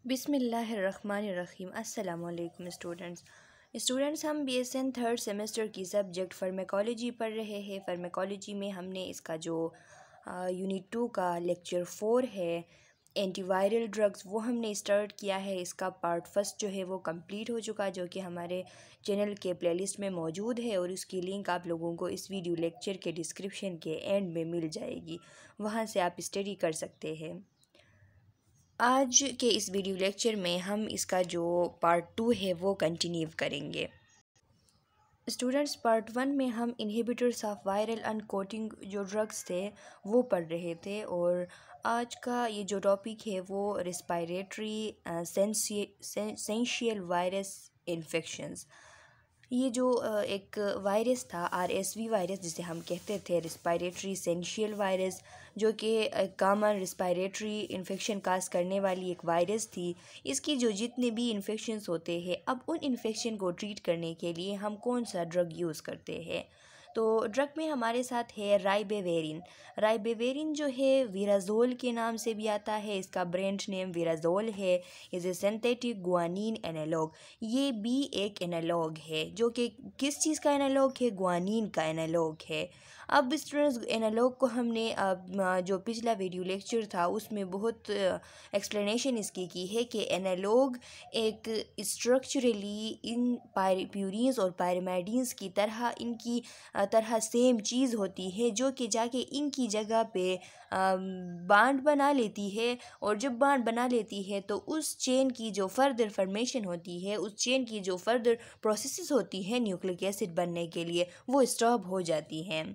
बिस्मिल्लाहिर्रहमानिर्रहीम। अस्सलामुअलैकुम स्टूडेंट्स हम BSN थर्ड सेमेस्टर की सब्जेक्ट फार्माकोलॉजी पढ़ रहे हैं। फार्माकोलॉजी में हमने इसका जो यूनिट 2 का लेक्चर 4 है एंटीवायरल ड्रग्स वो हमने स्टार्ट किया है। इसका पार्ट फर्स्ट जो है वो कंप्लीट हो चुका, जो कि हमारे चैनल के प्लेलिस्ट में मौजूद है और उसकी लिंक आप लोगों को इस वीडियो लेक्चर के डिस्क्रिप्शन के एंड में मिल जाएगी, वहाँ से आप स्टडी कर सकते हैं। आज के इस वीडियो लेक्चर में हम इसका जो पार्ट 2 है वो कंटिन्यू करेंगे। स्टूडेंट्स, पार्ट 1 में हम इनहिबिटर्स ऑफ वायरल अनकोटिंग जो ड्रग्स थे वो पढ़ रहे थे, और आज का ये जो टॉपिक है वो रेस्पिरेटरी सेंशियल वायरस इन्फेक्शंस। ये जो एक वायरस था RSV वायरस जिसे हम कहते थे, रेस्पिरेटरी सेंशियल वायरस, जो कि कॉमन रेस्पिरेटरी इन्फेक्शन काज करने वाली एक वायरस थी। इसकी जो जितने भी इन्फेक्शंस होते हैं, अब उन इन्फेक्शन को ट्रीट करने के लिए हम कौन सा ड्रग यूज़ करते हैं। तो ड्रग में हमारे साथ है राइबेवेरिन। राइबेवेरिन जो है विराज़ोल के नाम से भी आता है, इसका ब्रांड नेम विराज़ोल है। Is a synthetic guanine analog. ये भी एक एनालॉग है, जो कि किस चीज़ का एनालॉग है? गुआनिन का एनालॉग है। अब स्टूडेंट्स, एनालॉग को हमने जो पिछला वीडियो लेक्चर था उसमें बहुत एक्सप्लेनेशन इसकी की है कि एनालॉग एक स्ट्रक्चरली इन प्यूरिन्स और पायरिमिडीन्स की तरह इनकी तरह सेम चीज़ होती है, जो कि जाके इनकी जगह पे बांड बना लेती है, और जब बांड बना लेती है तो उस चेन की जो फर्दर फॉर्मेशन होती है, उस चेन की जो फर्दर प्रोसेसेस होती है न्यूक्लिक एसिड बनने के लिए, वो स्टॉप हो जाती हैं।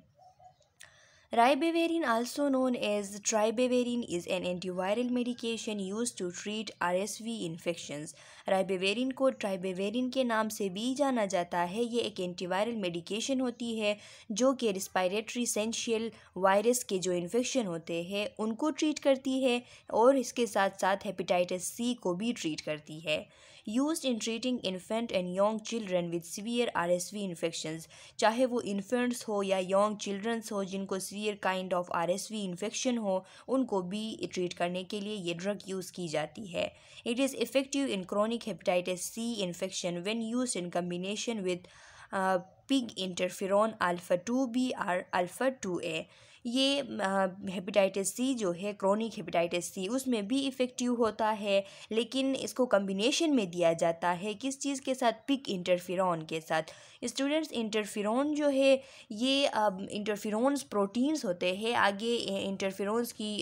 Ribavirin, also known as tribavirin, is an antiviral medication used to treat RSV infections. राइबेवेरिन को ट्राइबेवेरिन के नाम से भी जाना जाता है। ये एक एंटीवायरल मेडिकेशन होती है जो कि रेस्पिरेटरी सेंशियल वायरस के जो इन्फेक्शन होते हैं उनको ट्रीट करती है, और इसके साथ साथ हेपेटाइटिस C को भी ट्रीट करती है। Used in treating infant and young children with severe RSV infections. चाहे वो इन्फेंट्स हो या यंग चिल्ड्रंस हो जिनको severe kind of RSV infection हो, उनको भी ट्रीट करने के लिए ये ड्रग यूज़ की जाती है। It is effective in chronic hepatitis C infection when used in combination with pig interferon alpha 2B और अल्फ़ा 2A। ये हेपेटाइटिस C जो है, क्रोनिक हेपेटाइटिस C, उसमें भी इफ़ेक्टिव होता है, लेकिन इसको कम्बिनेशन में दिया जाता है किस चीज़ के साथ? पिग इंटरफेरॉन के साथ। स्टूडेंट्स, इंटरफेरॉन जो है ये इंटरफेरॉन्स प्रोटीन्स होते हैं। आगे इंटरफेरॉन्स की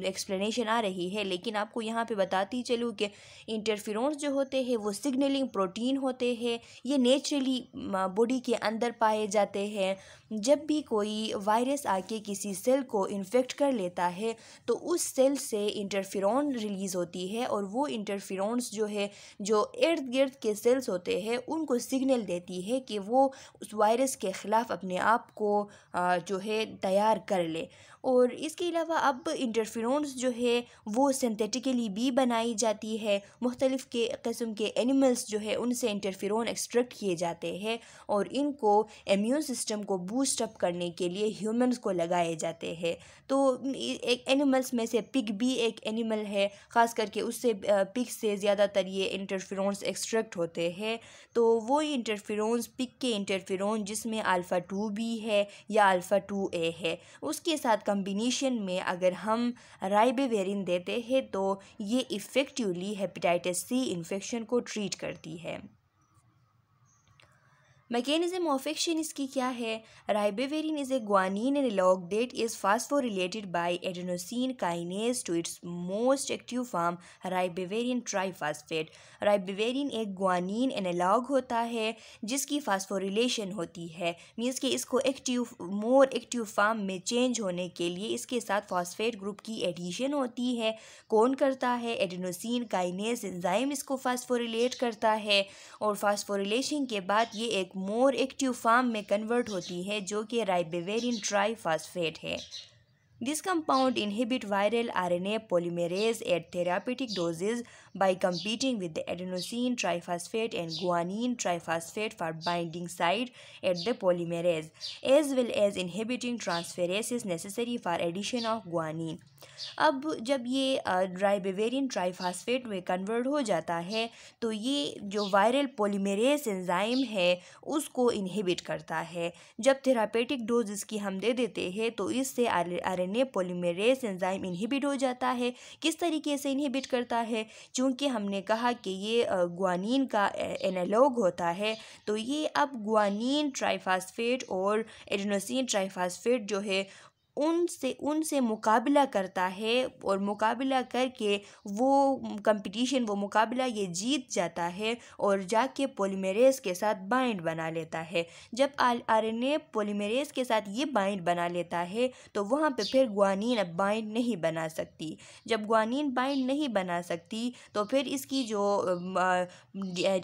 एक्सप्लेनेशन आ रही है, लेकिन आपको यहाँ पे बताती चलूँ कि इंटरफेरॉन्स जो होते हैं वो सिग्नलिंग प्रोटीन होते हैं। ये नेचुरली बॉडी के अंदर पाए जाते हैं। जब भी कोई वायरस आके किसी सेल को इन्फेक्ट कर लेता है तो उस सेल से इंटरफेरॉन रिलीज़ होती है, और वो इंटरफेरॉन्स जो है, जो इर्द गिर्द के सेल्स होते हैं, उनको सिग्नल देती है कि वो उस वायरस के ख़िलाफ़ अपने आप को जो है तैयार कर ले। और इसके अलावा अब इंटरफेरॉन्स जो है वो सिंथेटिकली भी बनाई जाती है। मुख्तलिफ़ के किस्म के एनिमल्स जो है उनसे इंटरफेरॉन एक्सट्रैक्ट किए जाते हैं, और इनको इम्यून सिस्टम को बूस्ट अप करने के लिए ह्यूमंस को लगाए जाते हैं। तो एक एनिमल्स में से पिग भी एक एनिमल है, ख़ास करके उससे पिग से ज़्यादातर ये इंटरफेरॉन्स एक्सट्रैक्ट होते हैं। तो वो इंटरफेरॉन्स, पिग के इंटरफेरॉन जिसमें अल्फ़ा 2B है या अल्फ़ा 2A है, उसके साथ कम्बिनेशन में अगर हम राइबेवेरिन देते हैं तो ये इफ़ेक्टिवली हेपेटाइटिस C इन्फेक्शन को ट्रीट करती है। मैकेनिज्म ऑफ एक्शन इसकी क्या है? Ribavirin is a guanine analogue that is phosphorylated by adenosine kinase to its most active form ribavirin triphosphate. Ribavirin एक गुआनिन एनालॉग होता है जिसकी फास्फोरिलेशन होती है, मीन्स कि इसको मोर एक्टिव फॉर्म में चेंज होने के लिए इसके साथ फॉस्फेट ग्रुप की एडिशन होती है। कौन करता है? एडेनोसिन काइनेज एंजाइम इसको फास्फोरिलेट करता है, और फास्फोरिलेशन के बाद ये एक मोर एक्टिव फॉर्म में कन्वर्ट होती है, जो कि राइबेवेरिन ट्राइफॉस्फेट है। This compound inhibit viral RNA polymerase at therapeutic doses by competing with the adenosine triphosphate and guanine triphosphate for binding site at the polymerase, as well as inhibiting transferases necessary for addition of guanine. अब जब ये राइबोवेरिन triphosphate में convert हो जाता है तो ये जो वायरल पॉलीमरेज एंजाइम है उसको इनहिबिट करता है। जब थेरापेटिक डोज इसकी हम दे देते हैं तो इससे आरएनए पॉलीमरेज एंजाइम इनहिबिट हो जाता है। किस तरीके से इनहिबिट करता है? चूँकि हमने कहा कि ये ग्वानिन का एनालॉग होता है, तो ये अब ग्वानिन ट्राइफास्फेट और एडेनोसिन ट्राइफास्फेट जो है उनसे मुकाबला करता है, और मुकाबला करके वो मुकाबला ये जीत जाता है और जाके पॉलीमरेज के साथ बाइंड बना लेता है। जब आरएनए पॉलीमरेज के साथ ये बाइंड बना लेता है तो वहाँ पे फिर ग्वानिन अब बाइंड नहीं बना सकती। जब ग्वानिन बाइंड नहीं बना सकती तो फिर इसकी जो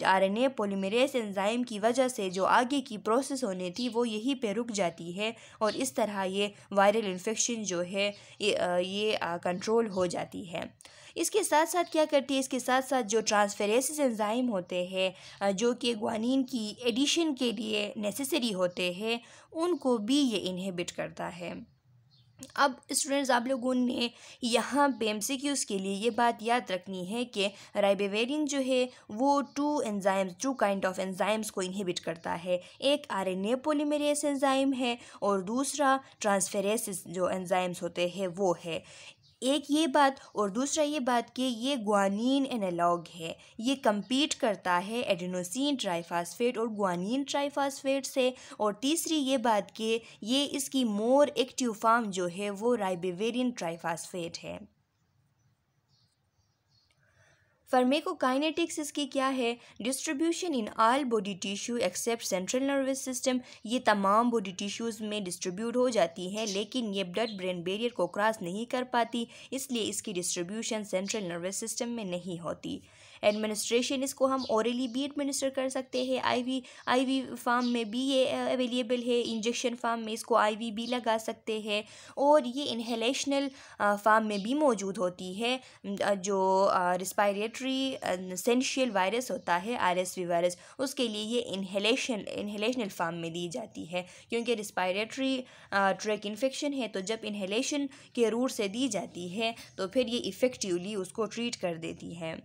आरएनए पॉलीमरेज एंजाइम की वजह से जो आगे की प्रोसेस होनी थी वो यहीं पे रुक जाती है, और इस तरह ये वायरल इन्फेक्शन जो है ये कंट्रोल हो जाती है। इसके साथ साथ क्या करती है? इसके साथ साथ जो ट्रांसफेरेसिस एंजाइम होते हैं जो कि ग्वानिन की एडिशन के लिए नेसेसरी होते हैं, उनको भी ये इनहिबिट करता है। अब स्टूडेंट्स, आप लोगों ने यहाँ पे एमसीक्यूज़ के लिए ये बात याद रखनी है कि राइबोवेरिन जो है वो टू काइंड ऑफ एंजाइम्स को इनहिबिट करता है। एक आरएनए पॉलीमरेज एंजाइम है और दूसरा ट्रांसफेरेसिस जो एंजाइम्स होते हैं वो है। एक ये बात, और दूसरा ये बात कि ये ग्वानिन एनालॉग है, ये compete करता है एडेनोसिन ट्राइफास्फेट और ग्वानिन ट्राइफास्फेट से। और तीसरी ये बात कि ये इसकी मोर एक्टिव फॉर्म जो है वो राइबोवेरिन ट्राइफास्फेट है। फार्मेकोकाइनेटिक्स इसकी क्या है? Distribution in all body tissue except central nervous system. ये तमाम बॉडी टिश्यूज़ में डिस्ट्रीब्यूट हो जाती है, लेकिन ये ब्लड ब्रेन बैरियर को क्रॉस नहीं कर पाती, इसलिए इसकी डिस्ट्रीब्यूशन सेंट्रल नर्वस सिस्टम में नहीं होती। एडमिनिस्ट्रेशन इसको हम ओरली भी एडमिनिस्टर कर सकते हैं, आईवी फार्म में भी ये अवेलेबल है, इंजेक्शन फार्म में इसको आईवी भी लगा सकते हैं, और ये इनहेलेशनल फार्म में भी मौजूद होती है। जो रिस्पायरेटरी सेंशियल वायरस होता है आरएसवी वायरस, उसके लिए ये इनहेलेशनल फार्म में दी जाती है, क्योंकि रिस्पायरेटरी ट्रैक इन्फेक्शन है, तो जब इनहेलेशन के रूट से दी जाती है तो फिर ये इफ़ेक्टिवली उसको ट्रीट कर देती है।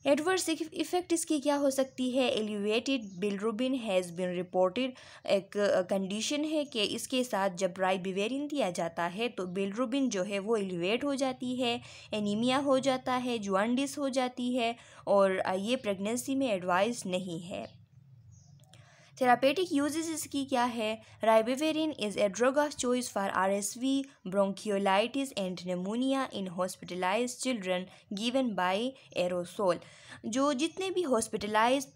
एडवर्स इफ़ेक्ट इसकी क्या हो सकती है? Elevated bilirubin has been reported. एक कंडीशन है कि इसके साथ जब राइबोवेरिन दिया जाता है तो बिलिरुबिन जो है वो एलिवेट हो जाती है, एनीमिया हो जाता है, जॉन्डिस हो जाती है, और ये प्रेगनेंसी में एडवाइस नहीं है। थेरापेटिक यूजेस इसकी क्या है? Ribavirin is a drug of choice for RSV, bronchiolitis and pneumonia in hospitalised children given by aerosol. जो जितने भी हॉस्पिटलाइज्ड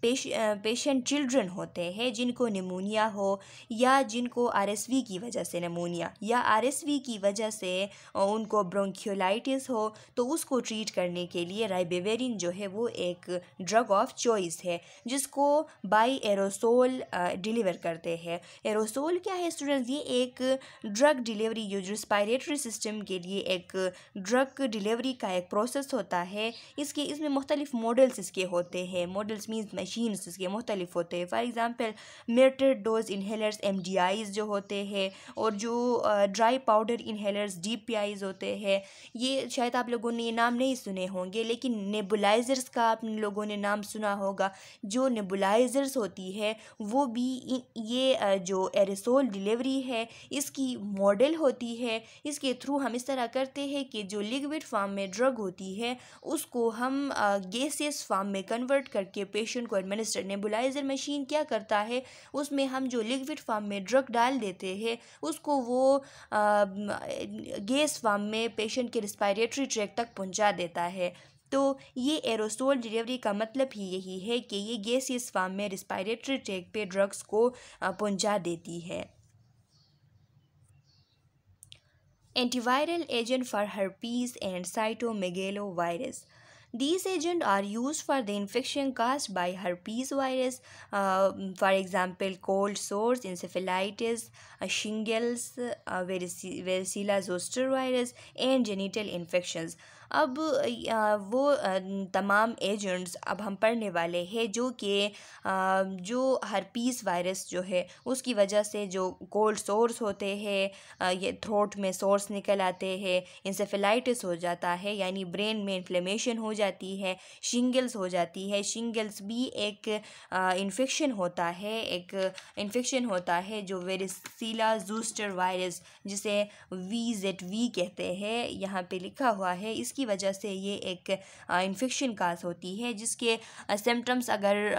पेशेंट चिल्ड्रन होते हैं जिनको निमोनिया हो, या जिनको आरएसवी की वजह से निमोनिया या आरएसवी की वजह से उनको ब्रोंकियोलाइटिस हो, तो उसको ट्रीट करने के लिए राइबोवेरिन जो है वो एक ड्रग ऑफ चॉइस है, जिसको बाय एरोसोल डिलीवर करते हैं। एरोसोल क्या है स्टूडेंट्स? ये एक ड्रग डिलीवरी जो रिस्पायरेटरी सिस्टम के लिए एक ड्रग डिलीवरी का एक प्रोसेस होता है। इसमें मुख्तलिफ मॉडल्स इसके होते हैं। मॉडल्स मीन्स मशीन्स इसके मुख्तलिफ होते हैं। For example metered dose inhalers MDIs जो होते हैं, और जो ड्राई पाउडर इनहेलर्स DPIs होते हैं। ये शायद आप लोगों ने ये नाम नहीं सुने होंगे, लेकिन नेबुलाइजर्स का आप लोगों ने नाम सुना होगा। जो नेबुलाइजर्स होती है वो भी ये जो एरोसोल डिलीवरी है इसकी मॉडल होती है। इसके थ्रू हम इस तरह करते हैं कि जो लिक्विड फॉर्म में ड्रग होती है उसको हम गैसियस फॉर्म में कन्वर्ट करके पेशेंट को एडमिनिस्टर। नेबुलाइजर मशीन क्या करता है? उसमें हम जो लिक्विड फॉर्म में ड्रग डाल देते हैं उसको वो गैस फॉर्म में पेशेंट के रिस्पायरेटरी ट्रैक तक पहुंचा देता है। तो ये एरोसोल डिलीवरी का मतलब ही यही है कि ये गैसियस फॉर्म में रिस्पायरेटरी ट्रैक पे ड्रग्स को पहुंचा देती है। Antiviral agent for herpes and cytomegalovirus. These agents are used for the infection caused by herpes virus, for example, cold sores, encephalitis, shingles, varicella zoster virus, and genital infections. अब वो तमाम agents अब हम पढ़ने वाले हैं जो कि जो हर्पीस वायरस जो है उसकी वजह से जो कोल्ड सोर्स होते हैं, ये थ्रोट में सोर्स निकल आते हैं, इंसेफेलाइटिस हो जाता है यानी ब्रेन में इन्फ्लेमेशन हो जाती है, शिंगल्स हो जाती है। शिंगल्स भी एक इन्फेक्शन होता है जो वेरिसीला ज़ूस्टर वायरस, जिसे VZV कहते हैं, यहाँ पे लिखा हुआ है। इसकी वजह से ये एक इन्फेक्शन काज होती है, जिसके सिम्टम्स अगर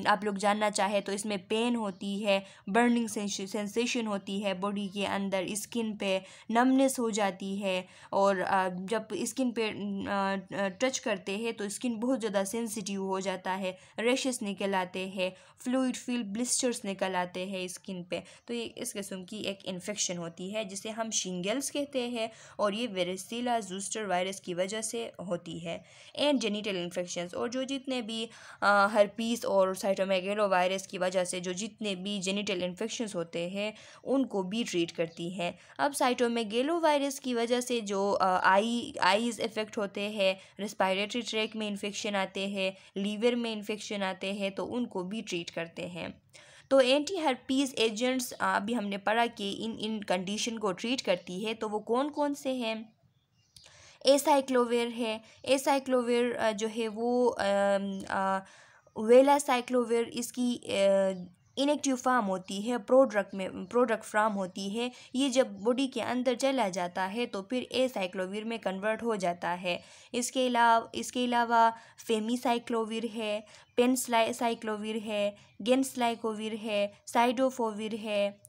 आप लोग जानना चाहे तो इसमें पेन होती है, बर्निंग सेंसेशन होती है बॉडी के अंदर, स्किन पे नमनेस हो जाती है, और जब स्किन पे टच करते हैं तो स्किन बहुत ज़्यादा सेंसिटिव हो जाता है, रैशेस निकल आते हैं, फ्लूइड फील ब्लिस्टर्स निकल आते हैं स्किन पे। तो ये इस किस्म की एक इन्फेक्शन होती है जिसे हम शिंगल्स कहते हैं, और ये वेरिसीला ज़ूस्टर वायरस की वजह से होती है। एंड जेनिटल इन्फेक्शंस, और जो जितने भी हर्पीस और साइटोमेगालो वायरस की वजह से जो जितने भी जेनिटल इन्फेक्शंस होते हैं उनको भी ट्रीट करती है। अब साइटोमेगालो वायरस की वजह से जो आईज़ इफ़ेक्ट होते हैं, रेस्पिरेटरी ट्रैक में इन्फेक्शन आते हैं, लीवर में इन्फेक्शन आते हैं, तो उनको भी ट्रीट करते हैं। तो एंटी हर्पीस एजेंट्स अभी हमने पढ़ा कि इन कंडीशन को ट्रीट करती है, तो वो कौन कौन से हैं। एसाइक्लोविर है। एसाइक्लोविर जो है वो वेलासाइक्लोविर इसकी इनएक्टिव फार्म होती है, प्रोडक्ट फार्म होती है। ये जब बॉडी के अंदर चला जाता है तो फिर एसाइक्लोविर में कन्वर्ट हो जाता है। इसके अलावा फेमीसाइक्लोविर है, पेनसाइक्लोविर है, गेनसाइक्लोविर है, साइडोफोविर है,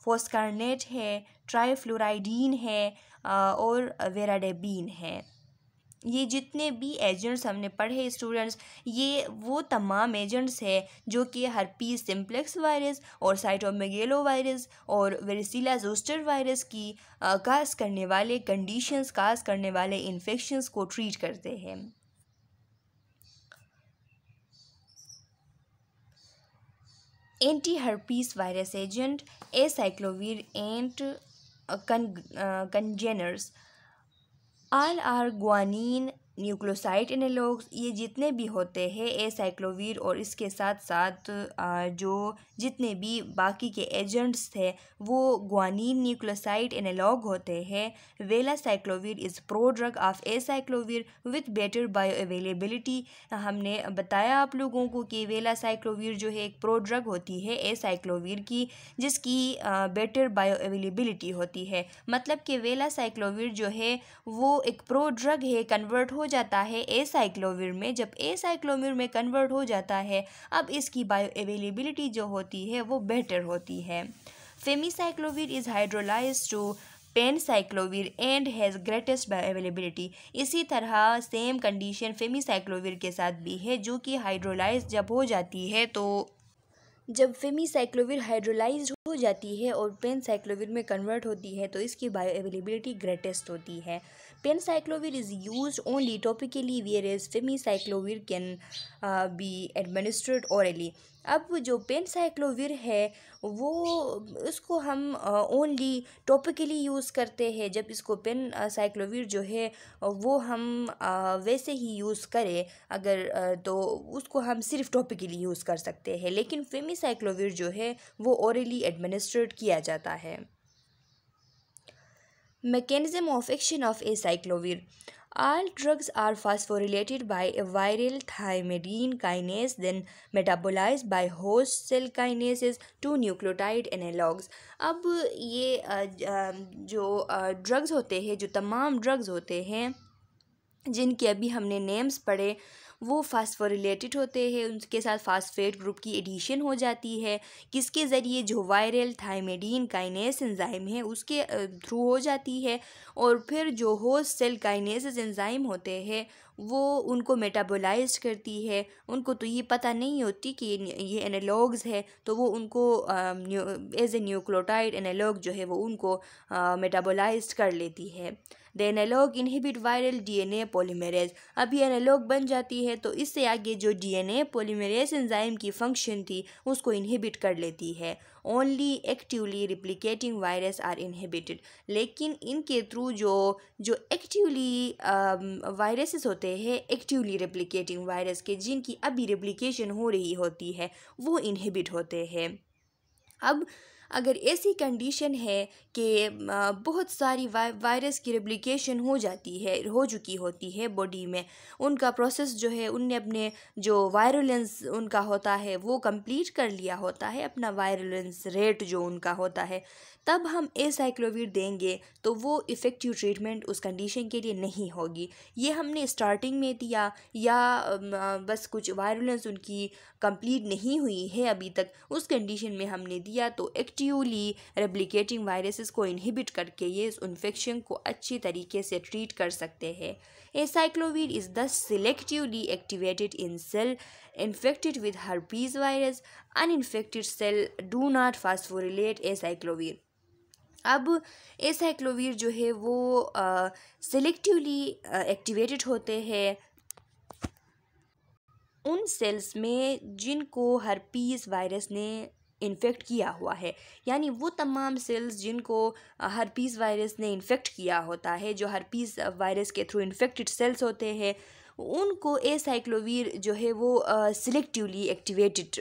फोस्कारनेट है, ट्राइफ्लोराइडीन है, और वेराडेबिन है। ये जितने भी एजेंट्स हमने पढ़े स्टूडेंट्स, ये वो तमाम एजेंट्स हैं जो कि हर्पीस सिम्प्लेक्स वायरस और साइटोमेगालो वायरस और वेरिसीला ज़ोस्टर वायरस की काज करने वाले कंडीशंस, काज करने वाले इन्फेक्शंस को ट्रीट करते हैं। Anti herpes virus agent, acyclovir and congeners, all are guanine nucleoside analogues. ये जितने भी होते हैं एसाइक्लोविर और इसके साथ साथ जो जितने भी बाकी के एजेंट्स थे वो ग्वानिन न्यूक्लियोसाइड एनालॉग होते हैं। Valacyclovir is prodrug of acyclovir with better bioavailability. हमने बताया आप लोगों को कि वेलासाइक्लोविर जो है एक प्रो ड्रग होती है एसाइक्लोविर की, जिसकी बेटर बायो अवेलेबिलिटी होती है। मतलब कि वेलासाइक्लोविर जो है वो एक प्रो ड्रग है, कन्वर्ट हो जाता है एसाइक्लोविर में। जब एसाइक्लोविर में कन्वर्ट हो जाता है, अब इसकी बायो अवेलेबिलिटी जो होती है वो बेटर होती है। Famciclovir is hydrolysed to penciclovir and has greatest bioavailability. इसी तरह सेम कंडीशन फेमीसाइक्लोविर के साथ भी है, जो कि हाइड्रोलाइज जब हो जाती है, तो जब फेमीसाइक्लोविर हाइड्रोलाइज्ड हो जाती है और पेनसाइक्लोविर में कन्वर्ट होती है तो इसकी बायो अवेलेबिलिटी ग्रेटेस्ट होती है। Penciclovir is used only topically whereas famciclovir can be administered orally. अब जो पेनसाइक्लोविर है वो उसको हम ओनली टॉपिकली यूज़ करते हैं। जब इसको पेनसाइक्लोविर जो है वो हम वैसे ही यूज़ करें अगर तो उसको हम सिर्फ टॉपिकली यूज़ कर सकते हैं, लेकिन फेमीसाइक्लोविर जो है वो ओरली एडमिनिस्ट्रेट किया जाता है। Mechanism of action of acyclovir. All drugs are phosphorylated by a viral thymidine kinase, then metabolized by host cell kinases to nucleotide analogues. अब ये जो ड्रग्स होते हैं, जो तमाम ड्रग्स होते हैं जिनके अभी हमने नेम्स पढ़े, वो फास्फोरिलेटेड होते हैं, उनके साथ फास्फेट ग्रुप की एडिशन हो जाती है। किसके ज़रिए? जो वायरल थाइमिडीन काइनेस एंजाइम है उसके थ्रू हो जाती है। और फिर जो होस्ट सेल काइनेसिस एंजाइम होते हैं वो उनको मेटाबोलाइज करती है। उनको तो ये पता नहीं होती कि ये एनालॉग्स है, तो वो उनको एज ए न्यूक्लियोटाइड एनालॉग जो है वो उनको मेटाबोलाइज कर लेती है। The analog inhibit viral DNA polymerase. अब ये एनालॉग बन जाती है तो इससे आगे जो डीएनए पॉलीमरेज एंजाइम की फंक्शन थी उसको इनहिबिट कर लेती है। Only actively replicating virus are inhibited. लेकिन इनके थ्रू जो जो एक्टिवली वायरसेस होते हैं, एक्टिवली रेप्लिकेटिंग वायरस के जिनकी अभी रेप्लिकेशन हो रही होती है, वो इनहिबिट होते हैं। अब अगर ऐसी कंडीशन है कि बहुत सारी वायरस की रेप्लिकेशन हो चुकी होती है बॉडी में, उनका प्रोसेस जो है, उनने अपने जो वायरुलेंस उनका होता है वो कंप्लीट कर लिया होता है, अपना वायरुलेंस रेट जो उनका होता है, तब हम एसाइक्लोविर देंगे तो वो इफ़ेक्टिव ट्रीटमेंट उस कंडीशन के लिए नहीं होगी। ये हमने स्टार्टिंग में दिया या बस कुछ वायरुलेंस उनकी कंप्लीट नहीं हुई है अभी तक, उस कंडीशन में हमने दिया तो एक्टिवली रेप्लिकेटिंग वायरसेस को इनहिबिट करके ये इस इन्फेक्शन को अच्छी तरीके से ट्रीट कर सकते हैं। Acyclovir is thus selectively activated in cell infected with herpes virus. Uninfected cell do not phosphorylate acyclovir. अब एसाइक्लोविर जो है वो सिलेक्टिवली एक्टिवेटेड होते हैं उन सेल्स में जिनको हर्पीस वायरस ने इन्फेक्ट किया हुआ है, यानी वो तमाम सेल्स जिनको हर्पीस वायरस ने इन्फेक्ट किया होता है, जो हर्पीस वायरस के थ्रू इन्फेक्टेड सेल्स होते हैं, उनको एसाइक्लोविर जो है वो सिलेक्टिवली एक्टिवेटेड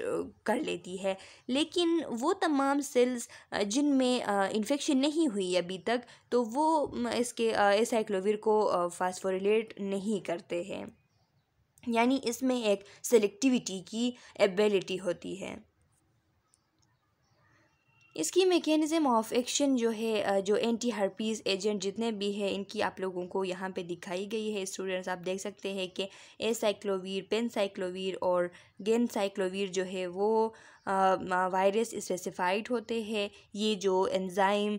कर लेती है। लेकिन वो तमाम सेल्स जिनमें इन्फेक्शन नहीं हुई अभी तक, तो वो इसके एसाइक्लोविर को फास्फोरिलेट नहीं करते हैं, यानी इसमें एक सेलेक्टिविटी की एबिलिटी होती है। इसकी मैकेनिज़्म ऑफ एक्शन जो है, जो एंटी हर्पीज़ एजेंट जितने भी हैं, इनकी आप लोगों को यहाँ पे दिखाई गई है। स्टूडेंट्स, आप देख सकते हैं कि एसाइक्लोविर, पेनसाइक्लोविर और गेनसाइक्लोविर जो है वो वायरस स्पेसिफाइड होते हैं। ये जो एंजाइम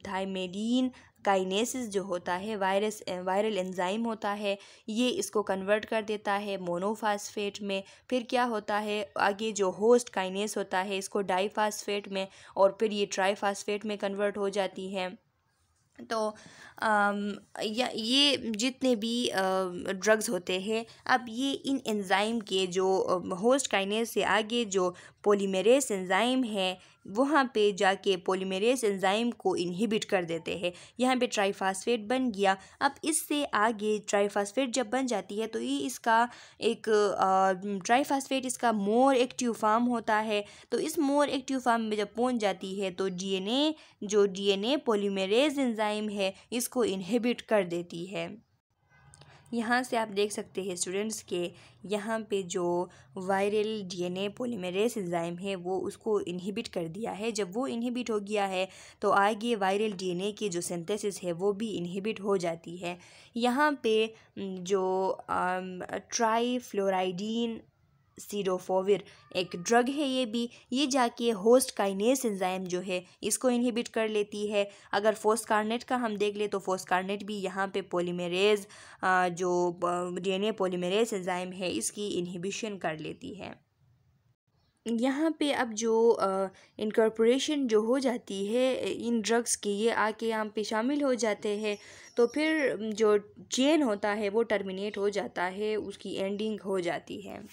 थाइमेडीन काइनेसिस जो होता है, वायरल एंजाइम होता है, ये इसको कन्वर्ट कर देता है मोनोफास्फेट में। फिर क्या होता है, आगे जो होस्ट काइनेस होता है इसको डाईफास्फेट में, और फिर ये ट्राईफास्फेट में कन्वर्ट हो जाती है। तो ये जितने भी ड्रग्स होते हैं, अब ये इन एंजाइम के जो होस्ट काइनेस से आगे जो पॉलीमरेज एंजाइम है, वहाँ पे जाके पॉलीमरेज एंजाइम को इनहिबिट कर देते हैं। यहाँ पे ट्राईफास्फेट बन गया। अब इससे आगे ट्राईफास्फेट जब बन जाती है तो ये इसका एक ट्राईफास्फेट इसका मोर एक्टिव फॉर्म होता है। तो इस मोर एक्टिव फॉर्म में जब पहुँच जाती है तो डीएनए पॉलीमरेज एंजाइम है इसको इनहिबिट कर देती है। यहाँ से आप देख सकते हैं स्टूडेंट्स के यहाँ पे जो वायरल डीएनए पॉलीमरेज एंजाइम है वो उसको इनहिबिट कर दिया है। जब वो इनहिबिट हो गया है तो आगे वायरल डीएनए की जो सिंथेसिस है वो भी इनहिबिट हो जाती है। यहाँ पे जो ट्राईफ्लोराइडीन सीडोफोविर एक ड्रग है, ये जाके होस्ट काइनेस एंजाइम जो है इसको इनहिबिट कर लेती है। अगर फोस्कारनेट का हम देख ले तो फोस्कारनेट भी यहाँ पे पॉलीमरेज जो डीएनए पॉलीमरेज एंजाइम है इसकी इनहिबिशन कर लेती है। यहाँ पे अब जो इनकॉर्पोरेशन जो हो जाती है इन ड्रग्स की, ये आके यहाँ पे शामिल हो जाते हैं, तो फिर जो चेन होता है वो टर्मिनेट हो जाता है, उसकी एंडिंग हो जाती है।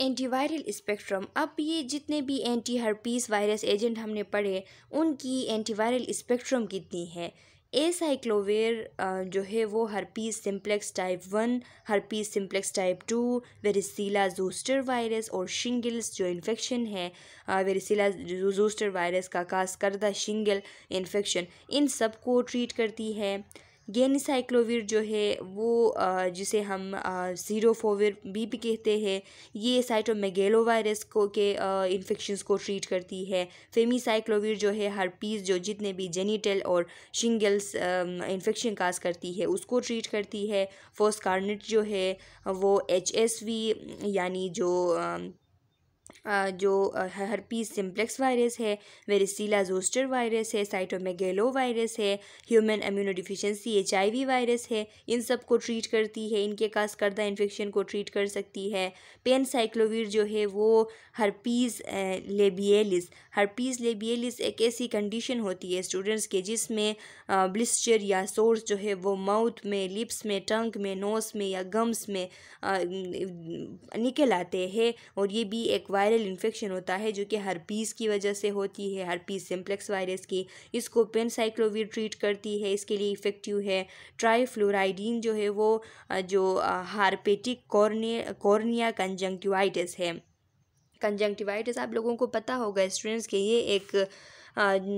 Antiviral spectrum. अब ये जितने भी एंटी हर्पीस वायरस एजेंट हमने पढ़े, उनकी एंटीवायरल स्पेक्ट्रम कितनी है। एसाइक्लोविर जो है वो herpes simplex type 1, herpes simplex type 2, वेरिसिला zoster virus और शिंगल्स जो इन्फेक्शन है, वेरिसिला ज़ोस्टर वायरस का काज करदा शिंगल इन्फेक्शन, इन सब को ट्रीट करती है। गेनिसाइक्लोविर जो है वो जिसे हम सीरोफोविर भी कहते हैं, ये साइटोमेगेलो वायरस को के इन्फेक्शंस को ट्रीट करती है। फेमिसाइक्लोविर जो है हर्पीस जो जितने भी जेनिटल और शिंगल्स इन्फेक्शन काज करती है उसको ट्रीट करती है। फोस्कारनेट जो है वो HSV यानी जो जो हर्पीस सिम्प्लेक्स वायरस है, वेरिसीला जोस्टर वायरस है, साइटोमेगेलो वायरस है, ह्यूमन इम्यूनोडिफिशियंसी HIV वायरस है, इन सब को ट्रीट करती है, इनके काज करदा इन्फेक्शन को ट्रीट कर सकती है। पेनसाइक्लोवीर जो है वो हर्पीस लेबियलिस एक ऐसी कंडीशन होती है स्टूडेंट्स के जिसमें ब्लिस्टर या सोर्स जो है वो माउथ में, लिप्स में, टंग में, नोस में या गम्स में निकल आते हैं, और ये भी एक वायरल इन्फेक्शन होता है जो कि हर्पीस की वजह से होती है, हर्पीस सिम्प्लेक्स वायरस की। इसको पेनसाइक्लोवीर ट्रीट करती है, इसके लिए इफ़ेक्टिव है। ट्राइफ्लोराइडीन जो है वो जो हार्पेटिक कॉर्निया कंजंक्टिवाइटिस है। कंजंक्टिवाइटिस आप लोगों को पता होगा स्टूडेंट्स के ये एक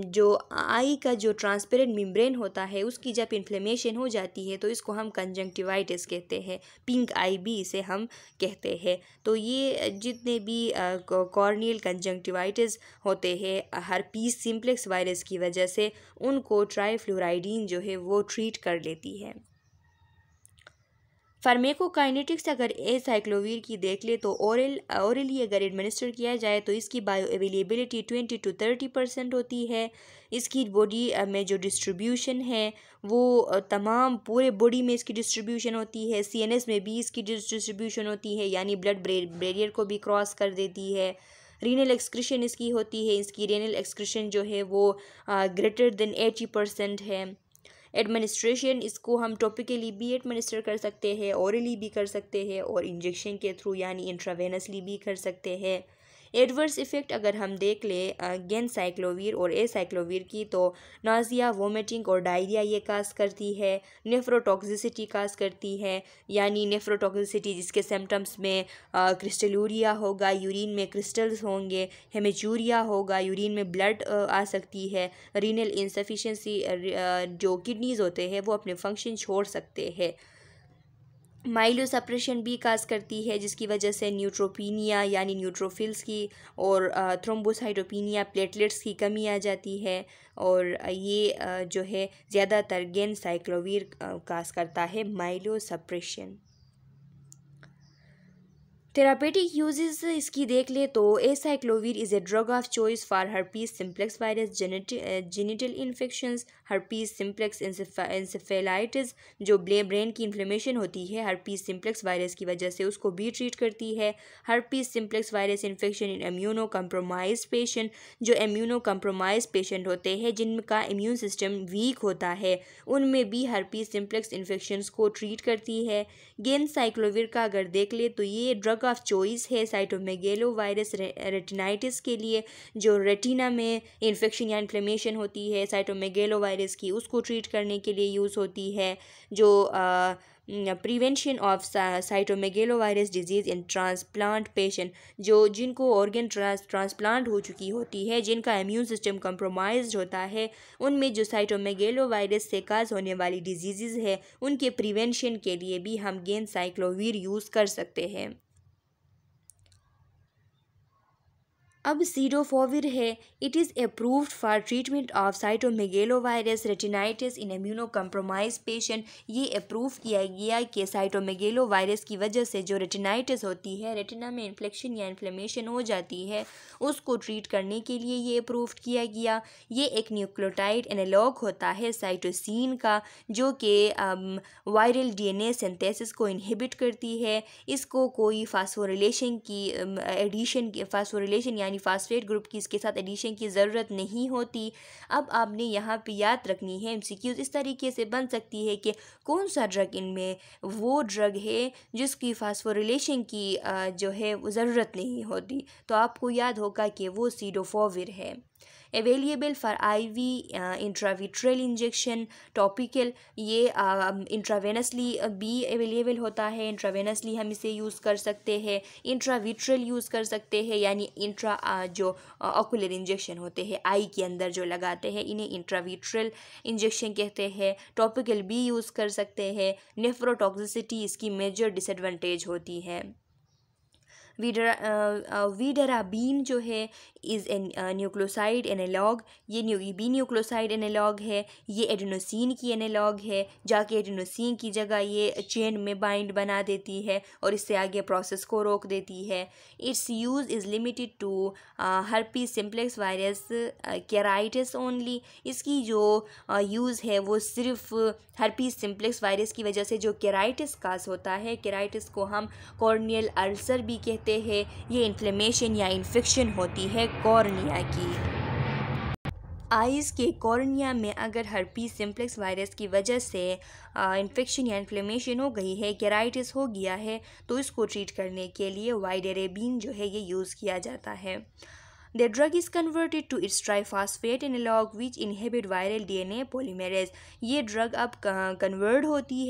जो आई का जो ट्रांसपेरेंट मेम्ब्रेन होता है उसकी जब इन्फ्लेमेशन हो जाती है तो इसको हम कंजंक्टिवाइटिस कहते हैं, पिंक आई भी इसे हम कहते हैं। तो ये जितने भी कॉर्नियल कंजंक्टिवाइटिस होते हैं हर्पीस सिम्प्लेक्स वायरस की वजह से, उनको ट्राइफ्लोराइडीन जो है वो ट्रीट कर लेती है। फार्मेकोकाइनेटिक्स अगर एसाइक्लोवीर की देख ले तो ओरली अगर एडमिनिस्टर किया जाए तो इसकी बायो अवेलेबिलिटी 20 to 30% होती है। इसकी बॉडी में जो डिस्ट्रीब्यूशन है वो तमाम पूरे बॉडी में इसकी डिस्ट्रीब्यूशन होती है। CNS में भी इसकी डिस्ट्रीब्यूशन होती है, यानी ब्लड बैरियर को भी क्रॉस कर देती है। रीनल एक्सक्रीशन इसकी होती है, इसकी रीनल एक्सक्रीशन जो है वो ग्रेटर देन 80% है। एडमिनिस्ट्रेशन इसको हम टॉपिकली भी एडमिनिस्टर कर सकते हैं, ओरली भी कर सकते हैं और इंजेक्शन के थ्रू यानी इंट्रावेनसली भी कर सकते हैं। एडवर्स इफ़ेक्ट अगर हम देख लें गेनसाइक्लोवीर और एसाइक्लोवीर की तो नाजिया, वोमिटिंग और डायरिया ये काज करती है। नेफ्रोटॉक्सिसिटी काज करती है, यानी नेफ्रोटॉक्सिसिटी जिसके सिम्टम्स में क्रिस्टलूरिया होगा, यूरिन में क्रिस्टल्स होंगे, हेमेचूरिया होगा, यूरिन में ब्लड आ सकती है। रीनल इंसफिशेंसी जो किडनीज़ होते हैं वो अपने फंक्शन छोड़ सकते हैं। माइलो सप्रेशन भी काज करती है जिसकी वजह से न्यूट्रोपीनिया यानी न्यूट्रोफिल्स की और थ्रोम्बोसाइटोपिनिया प्लेटलेट्स की कमी आ जाती है, और ये जो है ज़्यादातर गेनसाइक्लोवीर काज करता है माइलो सप्रेशन। थेरापेटिक यूजेस इसकी देख ले तो acyclovir is a drug of choice for herpes simplex virus, genital infections, herpes simplex encephalitis जो ब्रेन की इन्फ्लेमेशन होती है हर्पीस सिम्प्लेक्स वायरस की वजह से, उसको भी ट्रीट करती है। Herpes simplex virus infection in immunocompromise patient, जो इम्यूनो कम्प्रोमाइज पेशेंट होते हैं जिनका इम्यून सिस्टम वीक होता है, उनमें भी हर्पीस सिम्प्लेक्स इन्फेक्शंस को ट्रीट करती है। गेनसाइक्लोवीर का अगर देख ले तो ये ड्रग ऑफ चॉइस है साइटोमेगेलो वायरस रेटिनाइटिस के लिए, जो रेटिना में इन्फेक्शन या इन्फ्लेमेशन होती है साइटोमेगेलो वायरस की, उसको ट्रीट करने के लिए यूज़ होती है। जो prevention of cytomegalo virus disease in transplant patient, जो जिनको ऑर्गन ट्रांसप्लांट हो चुकी होती है, जिनका इम्यून सिस्टम कंप्रोमाइज्ड होता है, उनमें जो साइटोमेगेलो वायरस से काज होने वाली डिजीज़ है उनके प्रिवेंशन के लिए भी हम गेनसाइक्लोवीर यूज़ कर सकते हैं। अब सीडोफोविर है, it is approved for treatment of cytomegalo virus retinitis in immunocompromise patient. ये अप्रूव किया गया कि साइटोमेगेलो वायरस की वजह से जो रेटिनाइटिस होती है, रेटिना में इन्फ्लेक्शन या इन्फ्लेमेशन हो जाती है, उसको ट्रीट करने के लिए ये अप्रूव किया गया। ये एक न्यूक्लियोटाइड एनालॉग होता है साइटोसिन का, जो कि वायरल DNA सिंथेसिस को इनहिबिट करती है। इसको कोई फास्फोरिलेशन की एडिशन फास्फोरिलेशन यानी फास्फेट ग्रुप की इसके साथ एडिशन की ज़रूरत नहीं होती। अब आपने यहाँ पे याद रखनी है, MCQs इस तरीके से बन सकती है कि कौन सा ड्रग इनमें वो ड्रग है जिसकी फास्फोरिलेशन की जो है वो ज़रूरत नहीं होती, तो आपको याद होगा कि वो सीडोफोविर है। Available for IV intravitreal injection, topical, ये इंट्रावेनसली भी अवेलेबल होता है, इंट्रावेनसली हम इसे यूज़ कर सकते हैं, इंट्राविट्रल यूज़ कर सकते हैं, यानी इंट्रा जो ऑकुलर इंजेक्शन होते हैं आई के अंदर जो लगाते हैं इन्हें इंट्राविट्रल इंजेक्शन कहते हैं। टॉपिकल भी यूज़ कर सकते हैं। नेफ्रोटॉक्सिसिटी इसकी मेजर डिसएडवांटेज होती है। वीडराबीन जो है इज़ एन न्यूक्लियोसाइड एनालॉग, ये बी न्यूक्लियोसाइड एनालॉग है, ये एडेनोसिन की एनालॉग है, जाके एडेनोसिन की जगह ये चेन में बाइंड बना देती है और इससे आगे प्रोसेस को रोक देती है। Its use is limited to herpes simplex virus keratitis only, इसकी जो यूज़ है वो सिर्फ हर्पीस सिम्प्लेक्स वायरस की वजह से जो केराइटिस काज होता है, केराइटिस को हम कॉर्नियल अल्सर भी कहते हैं, ये इन्फ्लेमेशन या इन्फेक्शन होती है कॉर्निया की। आइज़ के कॉर्निया में अगर हर्पीस सिम्प्लेक्स वायरस की वजह से इन्फेक्शन या इन्फ्लेमेशन हो गई है, केराइटिस हो गया है, तो इसको ट्रीट करने के लिए वाइडरेबीन जो है ये यूज़ किया जाता है। The drug is converted to its triphosphate analog which inhibit viral DNA polymerase। ये ड्रग अब कन्वर्ट होती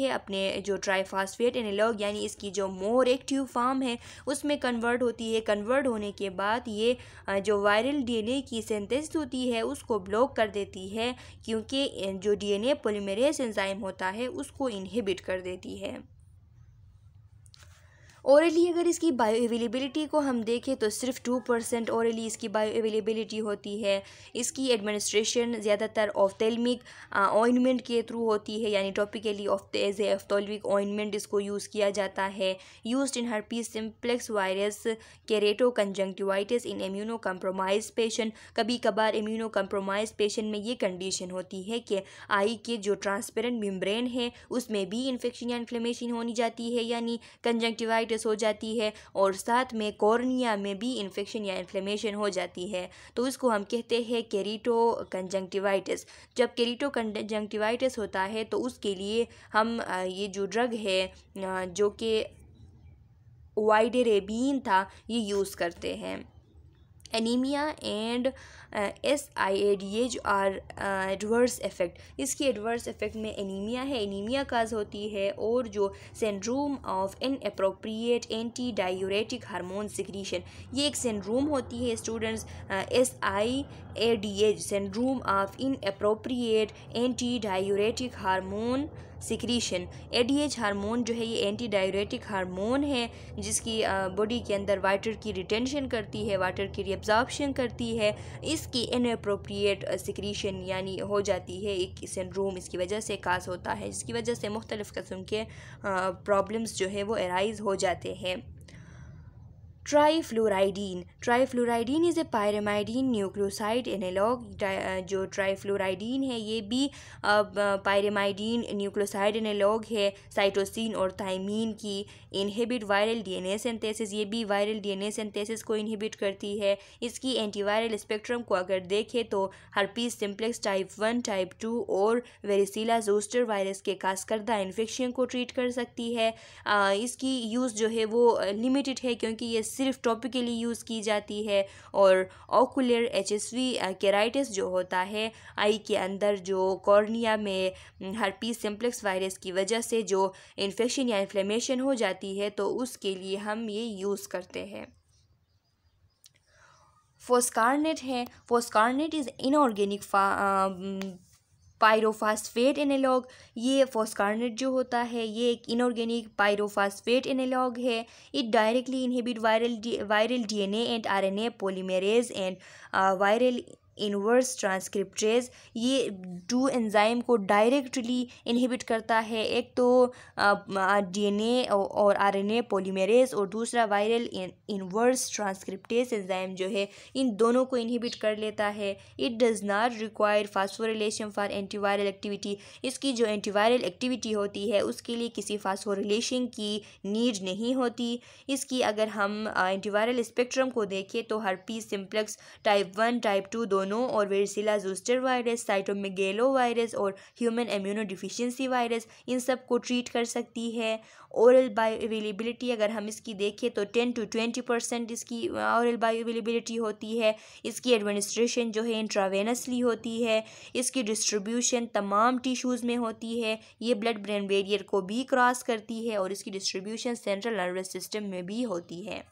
है अपने जो ट्राईफॉस्फेट एनालॉग यानी इसकी जो मोर एक्टिव फॉर्म है उसमें कन्वर्ट होती है। कन्वर्ट होने के बाद ये जो वायरल डीएनए की सिंथेसिस होती है उसको ब्लॉक कर देती है, क्योंकि जो डीएनए पॉलीमरेज एंजाइम होता है उसको इनहिबिट कर देती है। ओरली अगर इसकी बायो अवेलेबिलिटी को हम देखें तो सिर्फ 2% ओरली इसकी बायो अवेलेबिलिटी होती है। इसकी एडमिनिस्ट्रेशन ज़्यादातर ऑफ्थेल्मिक ऑइंटमेंट के थ्रू होती है, यानी topically as a ophthalmic ointment इसको यूज़ किया जाता है। Used in herpes simplex virus keratoconjunctivitis in immunocompromise patient. कभी कभार इम्यूनो कम्प्रोमाइज पेशेंट में ये कंडीशन होती है कि आई के जो ट्रांसपेरेंट मेम्ब्रेन है उसमें भी इन्फेक्शन या इन्फ्लेमेशन होनी जाती है, यानी कंजंक्टिवाइटिस हो जाती है, और साथ में कॉर्निया में भी इन्फेक्शन या इन्फ्लेमेशन हो जाती है, तो इसको हम कहते हैं केरिटो कंजंक्टिवाइटिस। जब केरिटो कंजंक्टिवाइटिस होता है तो उसके लिए हम ये जो ड्रग है जो कि वाइडरेबीन था ये यूज़ करते हैं। Anaemia and SIADH are adverse effect. इसकी एडवर्स इफ़ेक्ट में एनीमिया है, एनीमिया काज होती है, और जो syndrome of inappropriate anti diuretic hormone secretion, ये एक सिंड्रोम होती है students, SIADH syndrome of inappropriate anti diuretic hormone secretion. ADH hormone जो है ये एंटी डायूरेटिक हार्मोन है जिसकी बॉडी के अंदर वाटर की रिटेंशन करती है, वाटर की रिएब्जॉर्प्शन करती है। इसकी इनअप्रोप्रिएट सिक्रीशन यानी हो जाती है, एक सिंड्रोम इसकी वजह से काज होता है, जिसकी वजह से मुख्तलिफ़ किस्म के प्रॉब्लम्स जो है वो अराइज हो जाते हैं। ट्राईफ्लोराइडीन इज़ ए पायरामाइडीन न्यूक्लियोसाइड एनालॉग। जो ट्राईफ्लोराइडीन है ये भी पायरामाइडीन न्यूक्लियोसाइड एनालॉग है साइटोसिन और थायमीन की। इनहिबिट वायरल डीएनए सिंथेसिस, ये भी वायरल डीएनए सिंथेसिस को इनहिबिट करती है। इसकी एंटीवायरल स्पेक्ट्रम को अगर देखें तो हर्पीस सिम्प्लेक्स टाइप 1, टाइप 2 और वेरिसिला जोस्टर वायरस के खास करदा इन्फेक्शन को ट्रीट कर सकती है। इसकी यूज़ जो है वो लिमिटेड है क्योंकि ये सिर्फ टॉपिकली यूज़ की जाती है, और ओकुलर HSV केराइटिस जो होता है आई के अंदर जो कॉर्निया में हर्पीस सिम्प्लेक्स वायरस की वजह से जो इन्फेक्शन या इन्फ्लेमेशन हो जाती है तो उसके लिए हम ये यूज़ करते हैं। फोस्कारनेट है, फोस्कारनेट इज़ इनऑर्गेनिक पायरोफास्फेट एनालॉग। ये फोस्कारनेट जो होता है ये एक इनऑर्गेनिक पायरोफास्फेट एनालॉग है। It directly inhibit viral DNA and RNA polymerase and viral inverse transcriptase. ये 2 एंजाइम को डायरेक्टली इनहिबिट करता है, एक तो DNA और RNA पॉलीमरेज और दूसरा वायरल इनवर्स ट्रांसक्रिप्टेज एंजाइम जो है इन दोनों को इनहिबिट कर लेता है। It does not require phosphorylation for antiviral activity. इसकी जो एंटीवायरल एक्टिविटी होती है उसके लिए किसी फास्फोरिलेशन की नीड नहीं होती। इसकी अगर हम एंटीवायरल स्पेक्ट्रम को देखें तो हर्पीस सिम्प्लेक्स टाइप 1, टाइप 2 दोनों, और वेरिसिला जोस्टर वायरस, साइटोमेगालो वायरस और ह्यूमन इम्यूनो डिफिशियंसी वायरस, इन सब को ट्रीट कर सकती है। ओरल बायो अवेलेबिलिटी अगर हम इसकी देखें तो 10 to 20% इसकी ओरल बायो अवेलेबिलिटी होती है। इसकी एडमिनिस्ट्रेशन जो है इंट्रावेनसली होती है। इसकी डिस्ट्रीब्यूशन तमाम टिश्यूज़ में होती है। ये ब्लड ब्रेन बैरियर को भी क्रॉस करती है और इसकी डिस्ट्रीब्यूशन सेंट्रल नर्वस सिस्टम में भी होती है।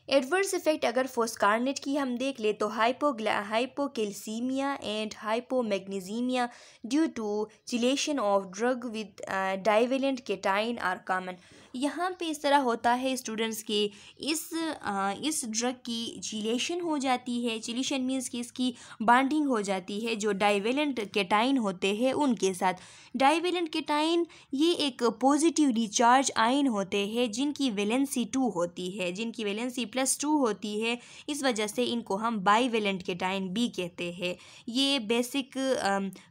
एडवर्स इफेक्ट अगर फोस्कारनेट की हम देख ले तो hypocalcaemia and hypomagnesaemia due to chelation of drug with divalent cation are common. यहाँ पे इस तरह होता है स्टूडेंट्स के इस ड्रग की चिलेशन हो जाती है। चिलेशन मीन्स कि इसकी बॉन्डिंग हो जाती है जो डाइवेलेंट केटाइन होते हैं उनके साथ। डाइवेलेंट केटाइन ये एक पॉजिटिव रिचार्ज आयन होते हैं जिनकी वैलेंसी 2 होती है, जिनकी वैलेंसी +2 होती है। इस वजह से इनको हम बाईवेलेंट केटाइन भी कहते हैं। ये बेसिक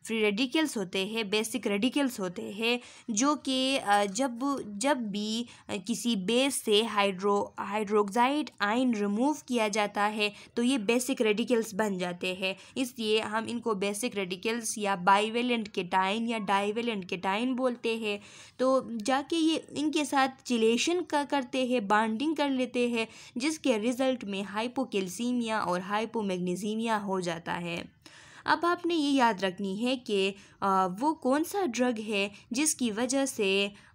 फ्री रेडिकल्स होते हैं, बेसिक रेडिकल्स होते हैं जो कि जब भी किसी बेस से हाइड्रोक्साइड आयन रिमूव किया जाता है तो ये बेसिक रेडिकल्स बन जाते हैं। इसलिए हम इनको बेसिक रेडिकल्स या बाईवेलेंट केटाइन या डाइवेलेंट केटाइन बोलते हैं। तो जाके ये इनके साथ चिलेशन करते हैं, बॉन्डिंग कर लेते हैं, जिसके रिजल्ट में हाइपोकैल्सीमिया और हाइपोमैग्नीसीमिया हो जाता है। अब आपने ये याद रखनी है कि वो कौन सा ड्रग है जिसकी वजह से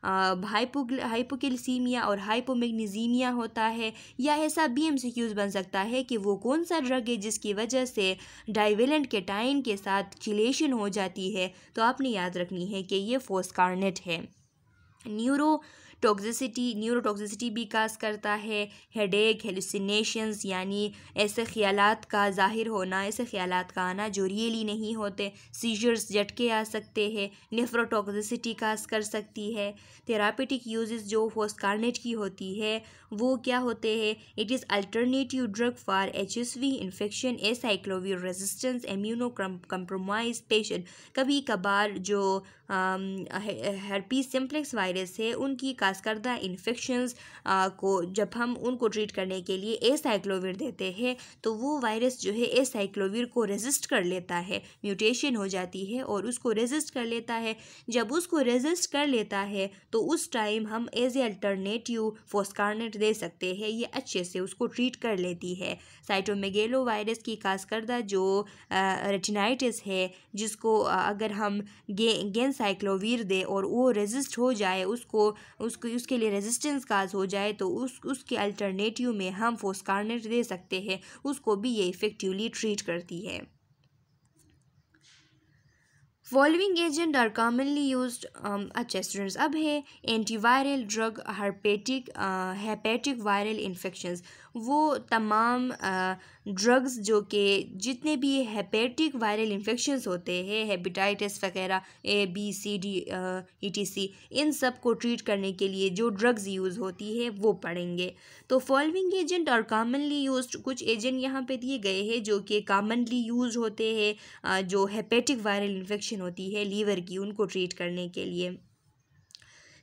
हाइपोकैल्सीमिया और हाइपोमैग्नीसीमिया होता है, या ऐसा भी MCQs बन सकता है कि वो कौन सा ड्रग है जिसकी वजह से डाइवेलेंट केटाइन के साथ चिलेशन हो जाती है। तो आपने याद रखनी है कि ये फोस्कारनेट है। न्यूरोटॉक्सिसिटी भी काज करता है। हेडेक, हेलुसिनेशंस यानी ऐसे ख्यालात का ज़ाहिर होना, ऐसे ख्यालात का आना जो रियली नहीं होते। सीजर्स, झटके आ सकते हैं। नेफ्रोटॉक्सिसिटी काज कर सकती है। थेरापेटिक यूजेस जो फोस्कारनेट की होती है वो क्या होते हैं? It is alternative drug for HSV infection, acyclovir resistance, immuno compromise patient. कभी कभार जो herpes सिम्प्लेक्स वायरस है उनकी कास्करदा इन्फेक्शंस को जब हम उनको ट्रीट करने के लिए एसाइक्लोविर देते हैं तो वो वायरस जो है एसाइक्लोविर को रेजिस्ट कर लेता है, म्यूटेशन हो जाती है और उसको रेजिस्ट कर लेता है। जब उसको रेजिस्ट कर लेता है तो उस टाइम हम एज ए अल्टरनेटिव फोस्कारनेट दे सकते हैं, ये अच्छे से उसको ट्रीट कर लेती है। साइटोमेगेलो वायरस की कास्करदा जो रेटिनाइटिस है जिसको अगर हम गेनसाइक्लोविर दे और वो रेजिस्ट हो जाए, उसके लिए रेजिस्टेंस काज हो जाए तो उसके अल्टरनेटिव में हम फोस्कारनेट दे सकते हैं, उसको भी ये इफ़ेक्टिवली ट्रीट करती है। Following agent are commonly used. अच्छा स्टूडेंट्स, अब है antiviral drug hepatic viral infections. वो तमाम ड्रग्स जो कि जितने भी हेपेटिक वायरल इन्फेक्शंस होते हैं, हेपेटाइटिस वगैरह ABCD ETC, इन सब को ट्रीट करने के लिए जो ड्रग्स यूज़ होती है वो पढ़ेंगे। तो following agent are commonly used, कुछ एजेंट यहाँ पे दिए गए हैं जो कि कॉमनली यूज होते हैं जो हेपेटिक वायरल इन्फेक्शन होती है लीवर की, उनको ट्रीट करने के लिए।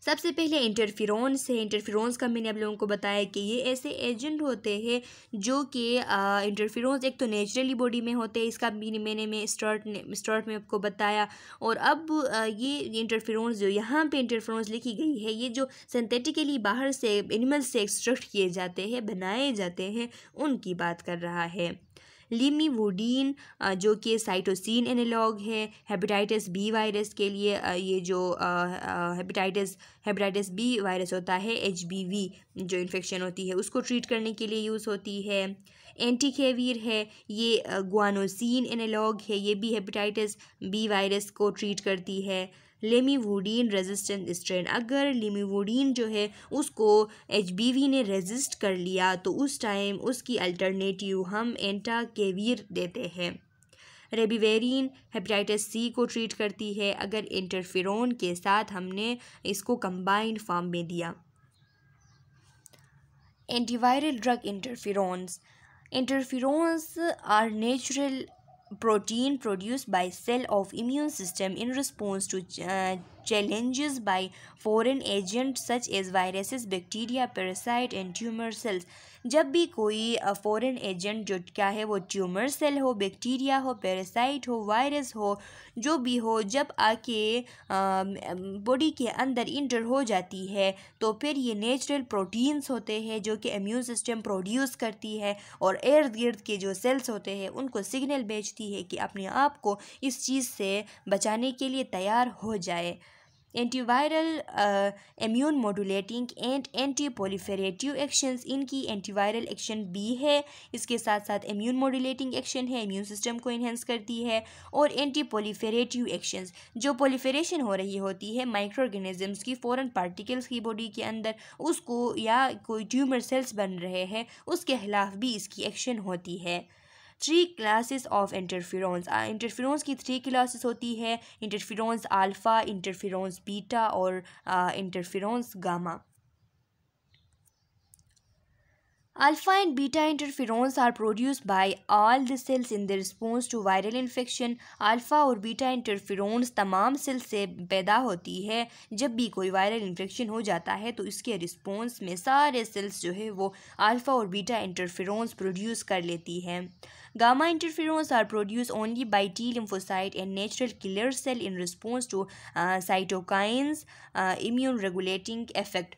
सबसे पहले इंटरफेरोन्स है। इंटरफेरोन्स का मैंने आप लोगों को बताया कि ये ऐसे एजेंट होते हैं जो कि इंटरफेरोन्स एक तो नेचुरली बॉडी में होते हैं, इसका भी मैंने स्टार्ट में आपको बताया। और अब ये इंटरफेरोन्स जो यहाँ पे इंटरफेरोन्स लिखी गई है ये जो सिंथेटिकली बाहर से एनिमल्स से एक्सट्रैक्ट किए जाते हैं, बनाए जाते हैं, उनकी बात कर रहा है। लिमिवुडीन जो कि साइटोसिन एनालॉग है हेपेटाइटिस बी वायरस के लिए। ये जो हेपेटाइटिस बी वायरस होता है HBV जो इन्फेक्शन होती है उसको ट्रीट करने के लिए यूज़ होती है। एंटीकेविर है, ये ग्वानोसिन एनालॉग है, ये भी हेपेटाइटिस बी वायरस को ट्रीट करती है। लेमिवुडीन रेजिस्टेंट स्ट्रेन, अगर लेमिवुडीन जो है उसको HBV ने रेजिस्ट कर लिया तो उस टाइम उसकी अल्टरनेटिव हम एंटाकेविर देते हैं। रेबिवेरिन हेपेटाइटिस C को ट्रीट करती है अगर इंटरफेरोन के साथ हमने इसको कंबाइंड फॉर्म में दिया। Antiviral drug interferons are natural protein produced by cell of immune system in response to challenges by foreign agents such as viruses, bacteria, parasite and tumor cells। जब भी कोई फॉरेन एजेंट जो क्या है वो tumour cell हो, bacteria हो, parasite हो, वायरस हो, जो भी हो, जब आके बॉडी के अंदर इंटर हो जाती है तो फिर ये नेचुरल प्रोटीन्स होते हैं जो कि इम्यून सिस्टम प्रोड्यूस करती है और इर्द गिर्द के जो सेल्स होते हैं उनको सिग्नल भेजती है कि अपने आप को इस चीज़ से बचाने के लिए तैयार हो जाए। Antiviral, immune modulating and anti proliferative actions, इनकी एंटीवायरल एक्शन भी है, इसके साथ साथ इम्यून मॉड्यूलेटिंग एक्शन है, इम्यून सिस्टम को इन्हेंस करती है, और एंटी प्रोलिफरेटिव एक्शंस, जो प्रोलिफरेशन हो रही होती है माइक्रो ऑर्गेनिजम्स की फॉरेन पार्टिकल्स की बॉडी के अंदर, उसको या कोई ट्यूमर सेल्स बन रहे हैं उसके खिलाफ भी इसकी एक्शन होती है। 3 क्लासेस ऑफ इंटरफेरोन्स, इंटरफेरोन्स की 3 क्लासेस होती है, इंटरफेरोन्स अल्फ़ा, इंटरफेरोन्स बीटा और interferons gamma. Alpha and beta interferons are produced by all the cells in the response to viral infection. Alpha और बीटा इंटरफेरोन्स तमाम cell से पैदा होती है। जब भी कोई वायरल इन्फेक्शन हो जाता है तो इसके रिस्पॉन्स में सारे सेल्स जो है वो अल्फ़ा और बीटा इंटरफेरोन्स प्रोड्यूस कर लेती हैं। Gamma interferons are produced only by T lymphocyte and natural killer cell in response to cytokines, immune regulating effect.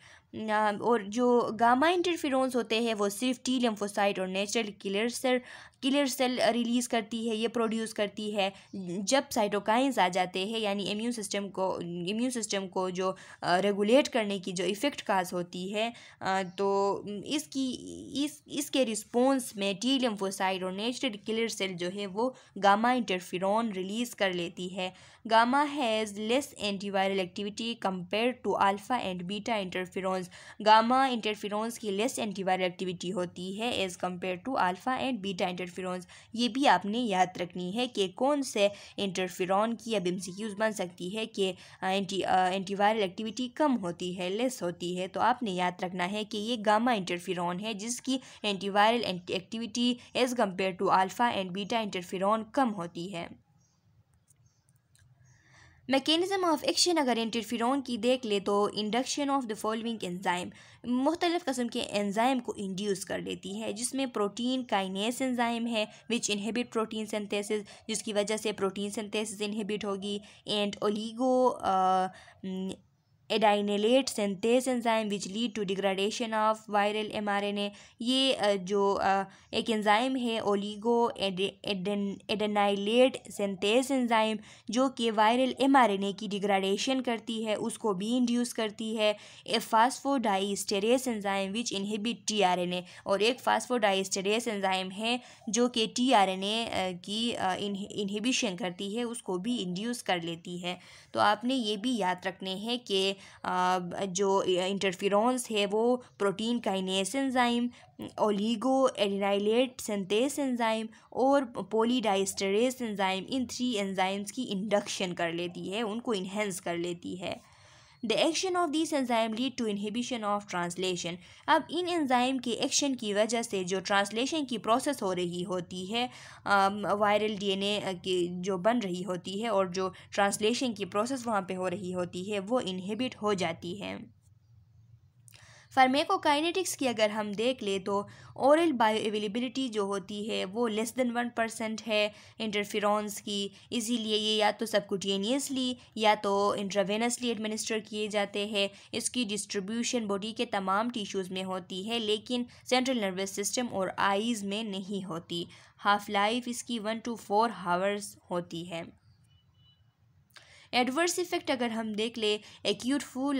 और जो गामा इंटरफेरोन्स होते हैं वो सिर्फ टी लिम्फोसाइट और नेचुरल किलर सेल रिलीज़ करती है, ये प्रोड्यूस करती है। जब साइटोकाइंस आ जाते हैं यानी इम्यून सिस्टम को जो रेगुलेट करने की जो इफ़ेक्ट काज होती है, तो इसके रिस्पॉन्स में टी लिम्फोसाइट और नेचुरल किलर सेल जो है वो गामा इंटरफेरोन रिलीज़ कर लेती है। Gamma has less antiviral activity compare to alpha and beta interferons. Gamma interferons की लेस एंटीवायरल एक्टिविटी होती है as compare to alpha and beta interferons. ये भी आपने याद रखनी है कि कौन से इंटरफेरोन की अब एमसीक्यूज़ बन सकती है कि एंटीवायरल एक्टिविटी कम होती है, लेस होती है, तो आपने याद रखना है कि ये गामा इंटरफेरोन है जिसकी antiviral activity as compare to alpha and beta interferon कम होती है। मैकेनिज़्म ऑफ एक्शन अगर इंटरफेरोन की देख ले तो induction of the following enzyme, मुख्तलिफ़ किस्म के एंजाइम को इंड्यूस कर लेती है, जिसमें प्रोटीन काइनेस एंजाइम है विच इनहिबिट प्रोटीन सिंथेसिस, जिसकी वजह से प्रोटीन सिंथेसिस इनहिबिट होगी, and oligoadenylate synthase enzyme which lead to degradation of viral mRNA। ये जो एक एंजाइम है ओलिगो एडेनाइलेट सिंथेस एंजाइम जो कि वायरल mRNA की डिग्रेडेशन करती है, उसको भी इंड्यूस करती है। ए फास्फोडाइस्टेरेस एंजाइम विच इनहिबिट tRNA, और एक फास्फोडाइस्टेरेस एंजाइम है जो कि tRNA की इनहिबिशन करती है, उसको भी इंड्यूस कर लेती है। तो आपने ये भी याद रखने हैं कि जो इंटरफेरोन्स है वो protein kinase enzyme, oligo adenylate synthase enzyme और पॉलीडाइस्टेरेस एंजाइम, इन 3 एंजाइम्स की इंडक्शन कर लेती है, उनको इन्हेंस कर लेती है। The action of this enzyme lead to inhibition of translation. अब इन एंजाइम के एक्शन की वजह से जो ट्रांसलेशन की प्रोसेस हो रही होती है, वायरल डीएनए की जो बन रही होती है और जो ट्रांसलेशन की प्रोसेस वहाँ पे हो रही होती है वो इनहिबिट हो जाती है। फार्मेकोकाइनेटिक्स की अगर हम देख ले तो ओरल बायोअवेलेबिलिटी जो होती है वो लेस देन 1% है इंटरफेरोन्स की, इसीलिए ये या तो सबक्यूटेनियसली या तो इंट्रावेनसली एडमिनिस्टर किए जाते हैं। इसकी डिस्ट्रीब्यूशन बॉडी के तमाम टिश्यूज़ में होती है लेकिन सेंट्रल नर्वस सिस्टम और आइज़ में नहीं होती। हाफ लाइफ इसकी 1 to 4 आवर्स होती है। एडवर्स इफेक्ट अगर हम देख ले, acute flu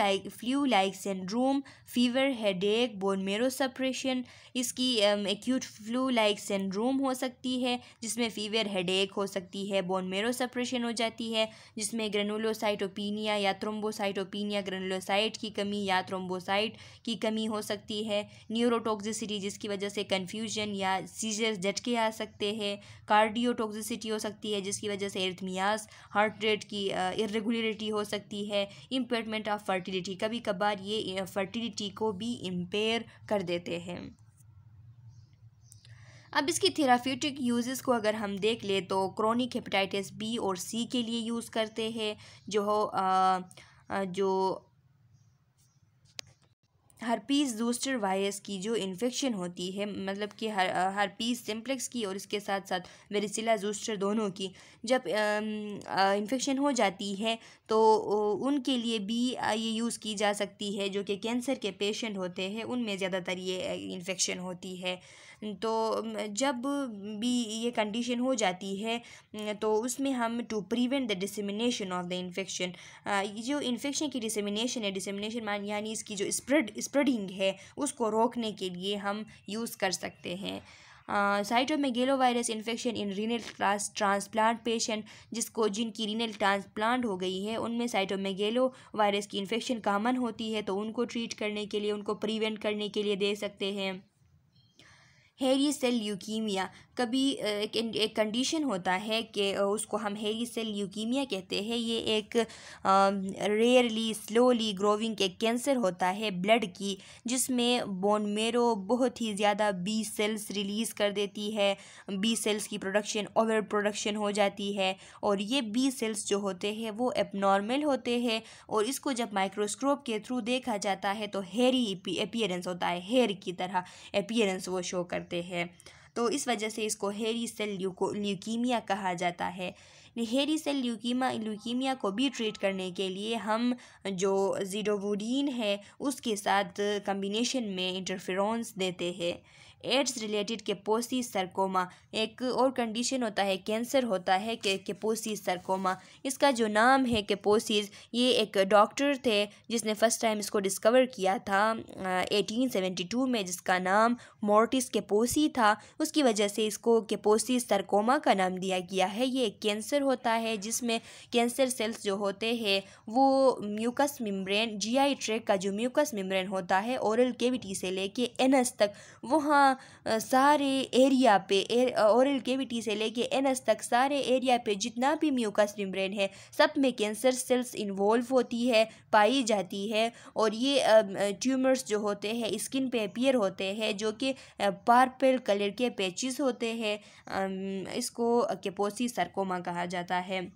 like syndrome, fever, headache, bone marrow suppression. इसकी एक्यूट फ्लू लाइक सिंड्रोम हो सकती है जिसमें फीवर, हेडेक हो सकती है, बोन मेरो सप्रेशन हो जाती है जिसमें ग्रेनुलोसाइटोपिनिया या थ्रोम्बोसाइटोपिनिया, ग्रेनुलोसाइट की कमी या थ्रोम्बोसाइट की कमी हो सकती है। न्यूरोटॉक्सिसिटी जिसकी वजह से कन्फ्यूजन या सीजर्स झटके आ सकते हैं। कार्डियोटॉक्सिसिटी हो सकती है जिसकी वजह से एरिथमियास, हार्ट रेट की इरेगुलरिटी हो सकती है। इम्पेयरमेंट ऑफ फर्टिलिटी, कभी कभार ये फर्टिलिटी को भी इम्पेयर कर देते हैं। अब इसकी थेराप्यूटिक यूजेस को अगर हम देख ले तो क्रोनिक हेपेटाइटिस बी और सी के लिए यूज़ करते हैं, जो हर्पीस ज़ोस्टर वायरस की जो इन्फेक्शन होती है, मतलब कि हर्पीस सिम्प्लेक्स की और इसके साथ साथ वेरिसिला ज़ोस्टर दोनों की जब इन्फेक्शन हो जाती है तो उनके लिए भी ये यूज़ की जा सकती है। जो कि कैंसर के पेशेंट होते हैं उनमें ज़्यादातर ये इन्फेक्शन होती है। तो जब भी ये कंडीशन हो जाती है तो उसमें हम to prevent the dissemination of the infection, जो इन्फेक्शन की डिसेमिनेशन यानी इसकी जो स्प्रेडिंग है उसको रोकने के लिए हम यूज़ कर सकते हैं। Cytomegalovirus infection in renal transplant patient, जिनकी रीनल ट्रांसप्लांट हो गई है उनमें साइटोमेगेलो वायरस की इन्फेक्शन कॉमन होती है, तो उनको ट्रीट करने के लिए, उनको प्रिवेंट करने के लिए दे सकते हैं। हेरी सेल ल्यूकीमिया, कभी एक कंडीशन होता है कि उसको हम हेरी सेल ल्यूकीमिया कहते हैं। ये एक रेयरली स्लोली ग्रोविंग एक कैंसर होता है ब्लड की, जिसमें बोन मेरो बहुत ही ज़्यादा बी सेल्स रिलीज़ कर देती है। बी सेल्स की प्रोडक्शन ओवर प्रोडक्शन हो जाती है, और ये बी सेल्स जो होते हैं वो एबनॉर्मल होते हैं, और इसको जब माइक्रोस्कोप के थ्रू देखा जाता है तो हेरी अपीयरेंस होता है, हेयर की तरह अपीयरेंस वो शो करते हैं। तो इस वजह से इसको हेरी सेल ल्यूकीमिया कहा जाता है। हेरी सेल ल्यूकीमिया को भी ट्रीट करने के लिए हम जो ज़िडोवुडीन है उसके साथ कम्बिनेशन में इंटरफेरोन्स देते हैं। एड्स रिलेटेड केपोसी सरकोमा, एक और कंडीशन होता है, कैंसर होता है केपोसी सरकोमा। इसका जो नाम है केपोसिस, ये एक डॉक्टर थे जिसने फ़र्स्ट टाइम इसको डिस्कवर किया था 1872 में, जिसका नाम मोर्टिस केपोसी था। उसकी वजह से इसको केपोसी सरकोमा का नाम दिया गया है। ये एक कैंसर होता है जिसमें कैंसर सेल्स जो होते हैं वो म्यूकस मेम्ब्रेन, जीआई ट्रैक्ट का जो म्यूकस मेम्ब्रेन होता है ओरल कैविटी से लेके एनस तक, वहाँ सारे एरिया पे ओरल कैविटी से लेके एनस तक सारे एरिया पे जितना भी म्यूकस मेम्ब्रेन है सब में कैंसर सेल्स इन्वॉल्व होती है, पाई जाती है। और ये ट्यूमर्स जो होते हैं स्किन पे अपीयर होते हैं, जो कि पर्पल कलर के पैचेस होते हैं। इसको केपोसी सरकोमा कहा जाता है।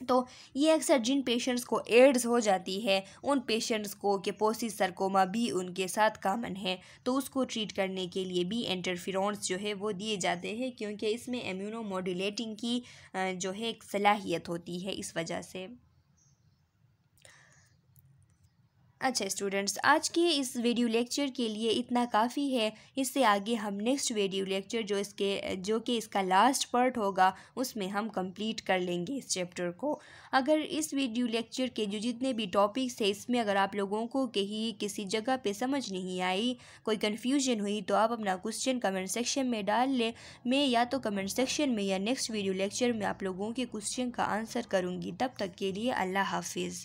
तो ये अक्सर जिन पेशेंट्स को एड्स हो जाती है उन पेशेंट्स को केपोसी सरकोमा भी उनके साथ कॉमन है, तो उसको ट्रीट करने के लिए भी इंटरफेरोन्स जो है वो दिए जाते हैं, क्योंकि इसमें इम्यूनो मॉड्यूलेटिंग की जो है एक सलाहियत होती है इस वजह से। अच्छा स्टूडेंट्स, आज के इस वीडियो लेक्चर के लिए इतना काफ़ी है। इससे आगे हम नेक्स्ट वीडियो लेक्चर जो कि इसका लास्ट पार्ट होगा उसमें हम कंप्लीट कर लेंगे इस चैप्टर को। अगर इस वीडियो लेक्चर के जो जितने भी टॉपिक्स हैं इसमें अगर आप लोगों को कहीं किसी जगह पे समझ नहीं आई, कोई कन्फ्यूजन हुई, तो आप अपना क्वेश्चन कमेंट सेक्शन में डाल लें। मैं या तो कमेंट सेक्शन में या नेक्स्ट वीडियो लेक्चर में आप लोगों के क्वेश्चन का आंसर करूँगी। तब तक के लिए अल्लाह हाफिज़।